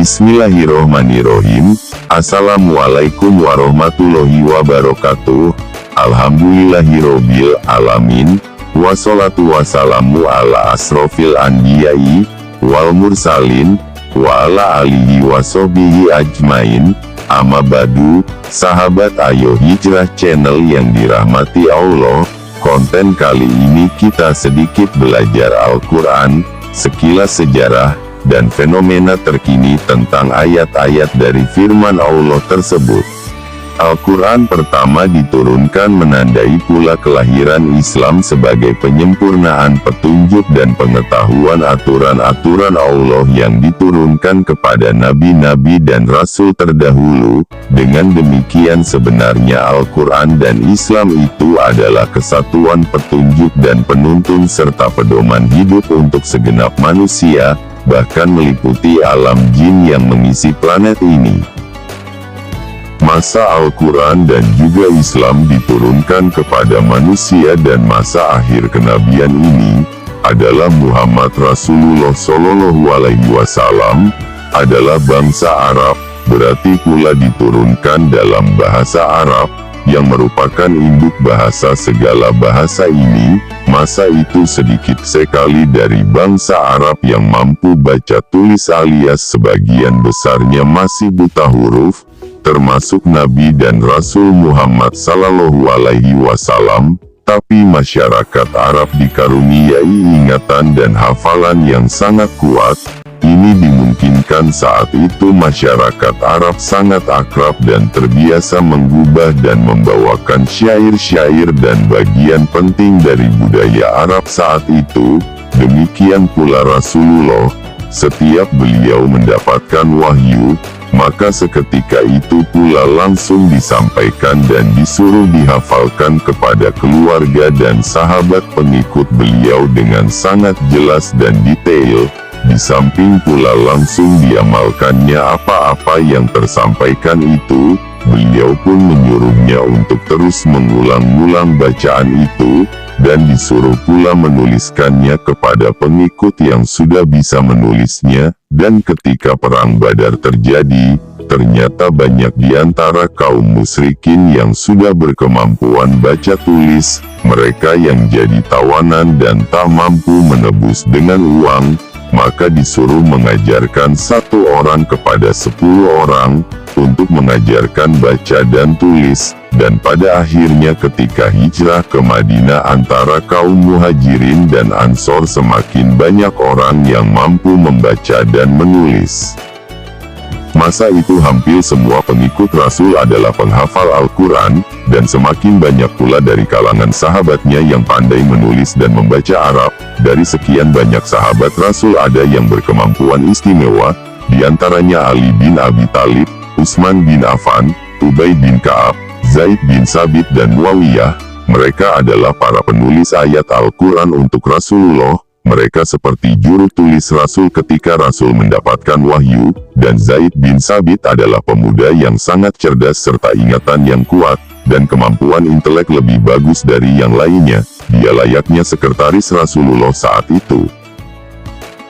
Bismillahirrohmanirrohim. Assalamualaikum warahmatullahi wabarakatuh. Alhamdulillahirobbil alamin. Wassalatu wassalamu ala asrofil anbiya'i wal mursalin wa ala alihi wassobihi ajmain. Amma badu, sahabat Ayo Hijrah Channel yang dirahmati Allah. Konten kali ini kita sedikit belajar Al-Quran, sekilas sejarah, dan fenomena terkini tentang ayat-ayat dari firman Allah tersebut. Al-Quran pertama diturunkan menandai pula kelahiran Islam sebagai penyempurnaan petunjuk dan pengetahuan aturan-aturan Allah yang diturunkan kepada nabi-nabi dan rasul terdahulu. Dengan demikian sebenarnya Al-Quran dan Islam itu adalah kesatuan petunjuk dan penuntun serta pedoman hidup untuk segenap manusia, bahkan meliputi alam jin yang mengisi planet ini. Masa Al-Quran dan juga Islam diturunkan kepada manusia dan masa akhir kenabian ini adalah Muhammad Rasulullah Shallallahu Alaihi Wasallam, adalah bangsa Arab, berarti pula diturunkan dalam bahasa Arab, yang merupakan induk bahasa segala bahasa ini. Masa itu sedikit sekali dari bangsa Arab yang mampu baca tulis alias sebagian besarnya masih buta huruf, termasuk Nabi dan Rasul Muhammad Sallallahu Alaihi Wasallam. Tapi masyarakat Arab dikaruniai ingatan dan hafalan yang sangat kuat. Ini dimungkinkan saat itu masyarakat Arab sangat akrab dan terbiasa menggubah dan membawakan syair-syair dan bagian penting dari budaya Arab saat itu. Demikian pula Rasulullah, setiap beliau mendapatkan wahyu, maka seketika itu pula langsung disampaikan dan disuruh dihafalkan kepada keluarga dan sahabat pengikut beliau dengan sangat jelas dan detail. Di samping pula langsung diamalkannya apa-apa yang tersampaikan itu, beliau pun menyuruhnya untuk terus mengulang-ulang bacaan itu, dan disuruh pula menuliskannya kepada pengikut yang sudah bisa menulisnya. Dan ketika perang Badar terjadi, ternyata banyak di antara kaum musyrikin yang sudah berkemampuan baca tulis, mereka yang jadi tawanan dan tak mampu menebus dengan uang, maka disuruh mengajarkan 1 orang kepada 10 orang, untuk mengajarkan baca dan tulis. Dan pada akhirnya ketika hijrah ke Madinah antara kaum muhajirin dan ansor semakin banyak orang yang mampu membaca dan menulis. Masa itu hampir semua pengikut Rasul adalah penghafal Al-Quran, dan semakin banyak pula dari kalangan sahabatnya yang pandai menulis dan membaca Arab. Dari sekian banyak sahabat Rasul ada yang berkemampuan istimewa, diantaranya Ali bin Abi Thalib, Utsman bin Affan, Ubay bin Ka'ab, Zaid bin Sabit dan Muawiyah. Mereka adalah para penulis ayat Al-Quran untuk Rasulullah. Mereka seperti juru tulis Rasul ketika Rasul mendapatkan wahyu, dan Zaid bin Sabit adalah pemuda yang sangat cerdas serta ingatan yang kuat, dan kemampuan intelek lebih bagus dari yang lainnya. Dia layaknya sekretaris Rasulullah saat itu.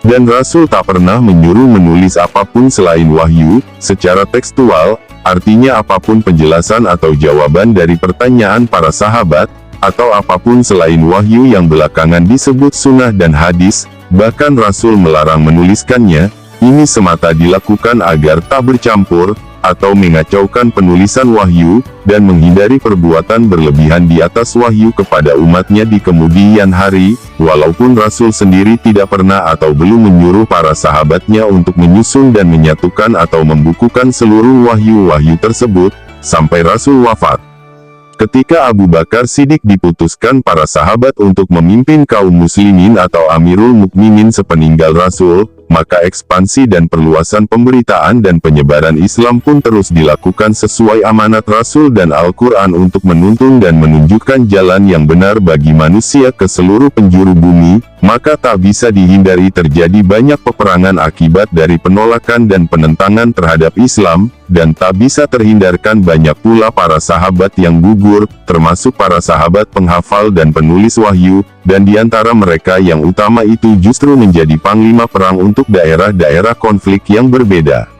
Dan Rasul tak pernah menyuruh menulis apapun selain wahyu, secara tekstual, artinya apapun penjelasan atau jawaban dari pertanyaan para sahabat, atau apapun selain wahyu yang belakangan disebut sunnah dan hadis, bahkan Rasul melarang menuliskannya. Ini semata dilakukan agar tak bercampur, atau mengacaukan penulisan wahyu, dan menghindari perbuatan berlebihan di atas wahyu kepada umatnya di kemudian hari. Walaupun Rasul sendiri tidak pernah atau belum menyuruh para sahabatnya untuk menyusun dan menyatukan atau membukukan seluruh wahyu-wahyu tersebut, sampai Rasul wafat. Ketika Abu Bakar Siddiq diputuskan para sahabat untuk memimpin kaum muslimin atau Amirul Mukminin sepeninggal Rasul, maka ekspansi dan perluasan pemberitaan dan penyebaran Islam pun terus dilakukan sesuai amanat Rasul dan Al-Quran untuk menuntun dan menunjukkan jalan yang benar bagi manusia ke seluruh penjuru bumi. Maka tak bisa dihindari terjadi banyak peperangan akibat dari penolakan dan penentangan terhadap Islam, dan tak bisa terhindarkan banyak pula para sahabat yang gugur, termasuk para sahabat penghafal dan penulis wahyu, dan diantara mereka yang utama itu justru menjadi panglima perang untuk daerah-daerah konflik yang berbeda.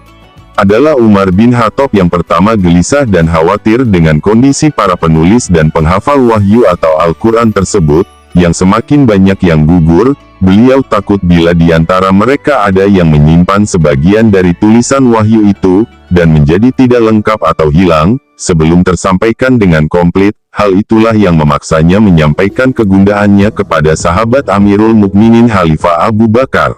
adalah Umar bin Khattab yang pertama gelisah dan khawatir dengan kondisi para penulis dan penghafal wahyu atau Al-Quran tersebut, yang semakin banyak yang gugur. Beliau takut bila di antara mereka ada yang menyimpan sebagian dari tulisan wahyu itu, dan menjadi tidak lengkap atau hilang, sebelum tersampaikan dengan komplit. Hal itulah yang memaksanya menyampaikan kegundahannya kepada sahabat Amirul Mukminin Khalifah Abu Bakar.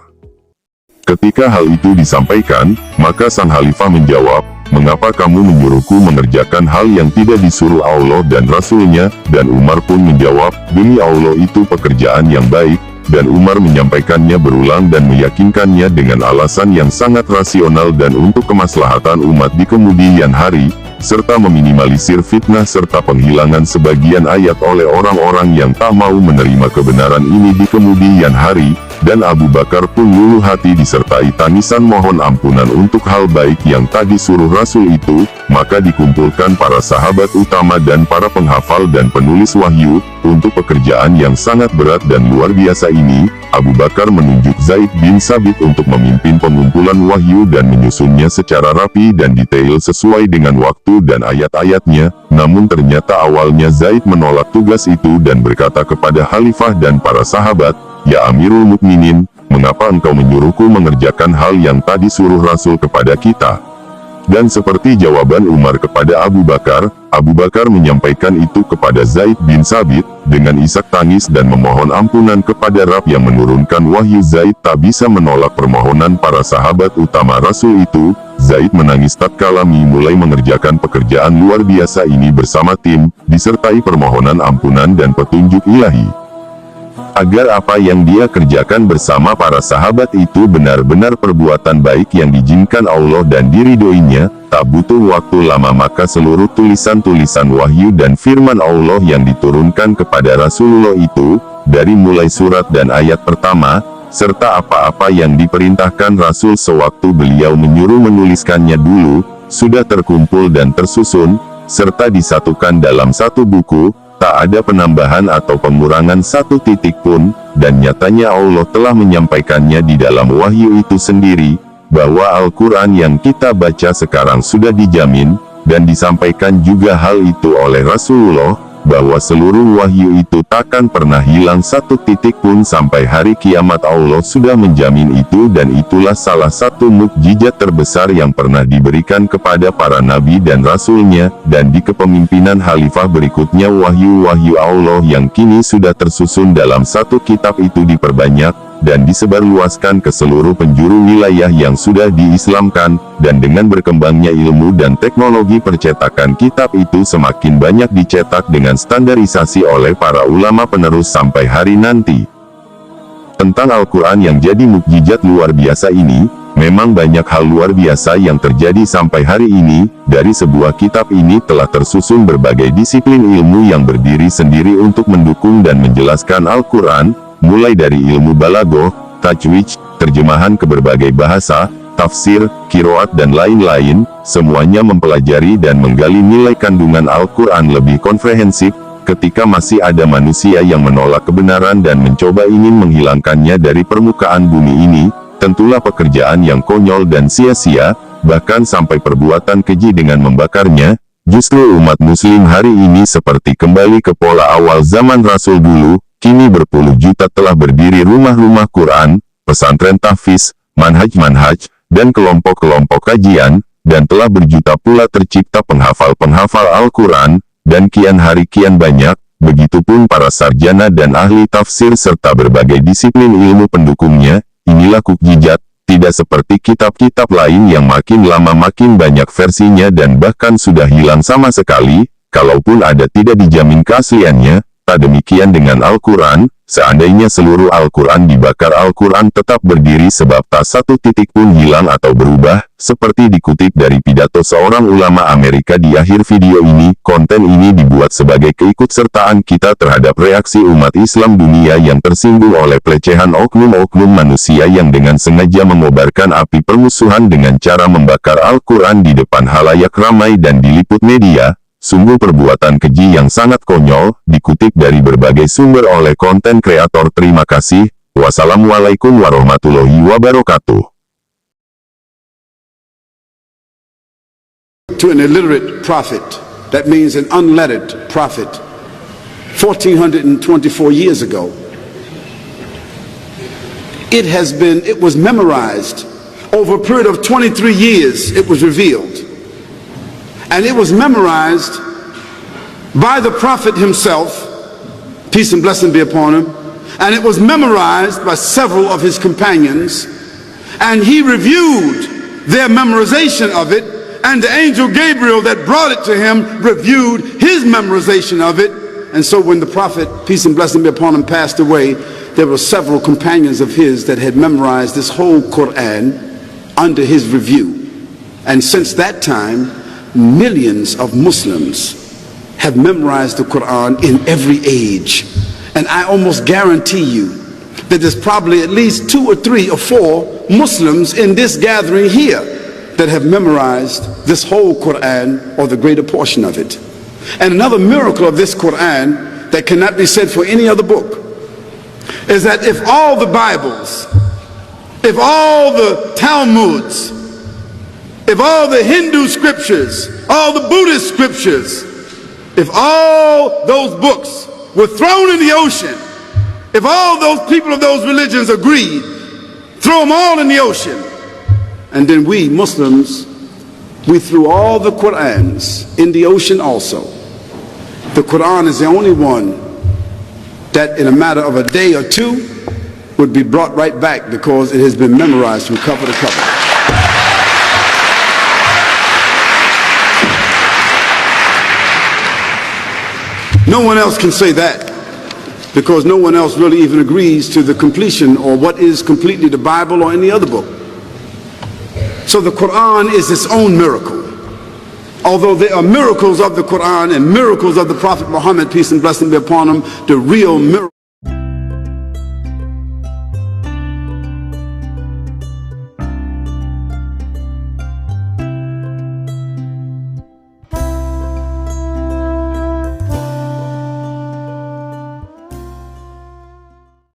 Ketika hal itu disampaikan, maka sang khalifah menjawab, "Mengapa kamu menyuruhku mengerjakan hal yang tidak disuruh Allah dan Rasul-Nya?" Dan Umar pun menjawab, "Demi Allah itu pekerjaan yang baik." Dan Umar menyampaikannya berulang dan meyakinkannya dengan alasan yang sangat rasional dan untuk kemaslahatan umat di kemudian hari, serta meminimalisir fitnah serta penghilangan sebagian ayat oleh orang-orang yang tak mau menerima kebenaran ini di kemudian hari. Dan Abu Bakar pun luluh hati disertai tangisan mohon ampunan untuk hal baik yang tak disuruh Rasul itu. Maka dikumpulkan para sahabat utama dan para penghafal dan penulis wahyu. Untuk pekerjaan yang sangat berat dan luar biasa ini, Abu Bakar menunjuk Zaid bin Sabit untuk memimpin pengumpulan wahyu dan menyusunnya secara rapi dan detail sesuai dengan waktu dan ayat-ayatnya. Namun ternyata awalnya Zaid menolak tugas itu dan berkata kepada khalifah dan para sahabat, "Ya Amirul Mukminin, mengapa engkau menyuruhku mengerjakan hal yang tak disuruh Rasul kepada kita?" Dan seperti jawaban Umar kepada Abu Bakar menyampaikan itu kepada Zaid bin Sabit, dengan isak tangis dan memohon ampunan kepada Rabb yang menurunkan wahyu. Zaid tak bisa menolak permohonan para sahabat utama Rasul itu. Zaid menangis tatkala mulai mengerjakan pekerjaan luar biasa ini bersama tim, disertai permohonan ampunan dan petunjuk ilahi. Agar apa yang dia kerjakan bersama para sahabat itu benar-benar perbuatan baik yang diizinkan Allah dan diridhoinya, tak butuh waktu lama maka seluruh tulisan-tulisan wahyu dan firman Allah yang diturunkan kepada Rasulullah itu, dari mulai surat dan ayat pertama, serta apa-apa yang diperintahkan Rasul sewaktu beliau menyuruh menuliskannya dulu, sudah terkumpul dan tersusun, serta disatukan dalam satu buku. Tak ada penambahan atau pengurangan satu titik pun, dan nyatanya Allah telah menyampaikannya di dalam wahyu itu sendiri, bahwa Al-Quran yang kita baca sekarang sudah dijamin, dan disampaikan juga hal itu oleh Rasulullah, bahwa seluruh wahyu itu takkan pernah hilang satu titik pun sampai hari kiamat. Allah sudah menjamin itu dan itulah salah satu mukjizat terbesar yang pernah diberikan kepada para nabi dan rasulnya, dan di kepemimpinan khalifah berikutnya wahyu-wahyu Allah yang kini sudah tersusun dalam satu kitab itu diperbanyak, dan disebarluaskan ke seluruh penjuru wilayah yang sudah diislamkan, dan dengan berkembangnya ilmu dan teknologi percetakan kitab itu semakin banyak dicetak dengan standarisasi oleh para ulama penerus sampai hari nanti. Tentang Al-Quran yang jadi mukjizat luar biasa ini, memang banyak hal luar biasa yang terjadi sampai hari ini. Dari sebuah kitab ini telah tersusun berbagai disiplin ilmu yang berdiri sendiri untuk mendukung dan menjelaskan Al-Quran, mulai dari ilmu balaghah, tajwid, terjemahan ke berbagai bahasa, tafsir, qiraat dan lain-lain, semuanya mempelajari dan menggali nilai kandungan Al-Quran lebih komprehensif. Ketika masih ada manusia yang menolak kebenaran dan mencoba ingin menghilangkannya dari permukaan bumi ini, tentulah pekerjaan yang konyol dan sia-sia, bahkan sampai perbuatan keji dengan membakarnya. Justru umat muslim hari ini seperti kembali ke pola awal zaman Rasul dulu. Kini berpuluh juta telah berdiri rumah-rumah Quran, pesantren tahfiz, manhaj-manhaj, dan kelompok-kelompok kajian, dan telah berjuta pula tercipta penghafal-penghafal Al-Quran, dan kian hari kian banyak, begitupun para sarjana dan ahli tafsir serta berbagai disiplin ilmu pendukungnya. Inilah mukjizat, tidak seperti kitab-kitab lain yang makin lama makin banyak versinya dan bahkan sudah hilang sama sekali, kalaupun ada tidak dijamin keasliannya. Tak demikian dengan Al-Quran, seandainya seluruh Al-Quran dibakar Al-Quran tetap berdiri sebab tak satu titik pun hilang atau berubah, seperti dikutip dari pidato seorang ulama Amerika di akhir video ini. Konten ini dibuat sebagai keikutsertaan kita terhadap reaksi umat Islam dunia yang tersinggung oleh pelecehan oknum-oknum manusia yang dengan sengaja mengobarkan api permusuhan dengan cara membakar Al-Quran di depan halayak ramai dan diliput media. Sungguh perbuatan keji yang sangat konyol, dikutip dari berbagai sumber oleh konten kreator. Terima kasih. Wassalamualaikum warahmatullahi wabarakatuh. to an illiterate prophet. That means an unlettered prophet. 1424 years ago. It was memorized. Over a period of 23 years, it was revealed. And it was memorized by the prophet himself, peace and blessing be upon him, and it was memorized by several of his companions, and he reviewed their memorization of it, and the angel Gabriel that brought it to him reviewed his memorization of it. And so when the prophet, peace and blessing be upon him, passed away, there were several companions of his that had memorized this whole Quran under his review. And since that time, millions of Muslims have memorized the Quran in every age. And I almost guarantee you that there's probably at least 2 or 3 or 4 Muslims in this gathering here that have memorized this whole Quran or the greater portion of it. And another miracle of this Quran that cannot be said for any other book is that if all the Bibles, if all the Talmuds, if all the Hindu scriptures, all the Buddhist scriptures, if all those books were thrown in the ocean, if all those people of those religions agreed, throw them all in the ocean, and then we Muslims, we threw all the Qur'ans in the ocean also. The Quran is the only one that in a matter of a day or 2 would be brought right back because it has been memorized from cover to cover. No one else can say that because no one else really even agrees to the completion or what is completely the Bible or any other book. So the Quran is its own miracle. Although there are miracles of the Quran and miracles of the Prophet Muhammad, peace and blessing be upon him, the real miracle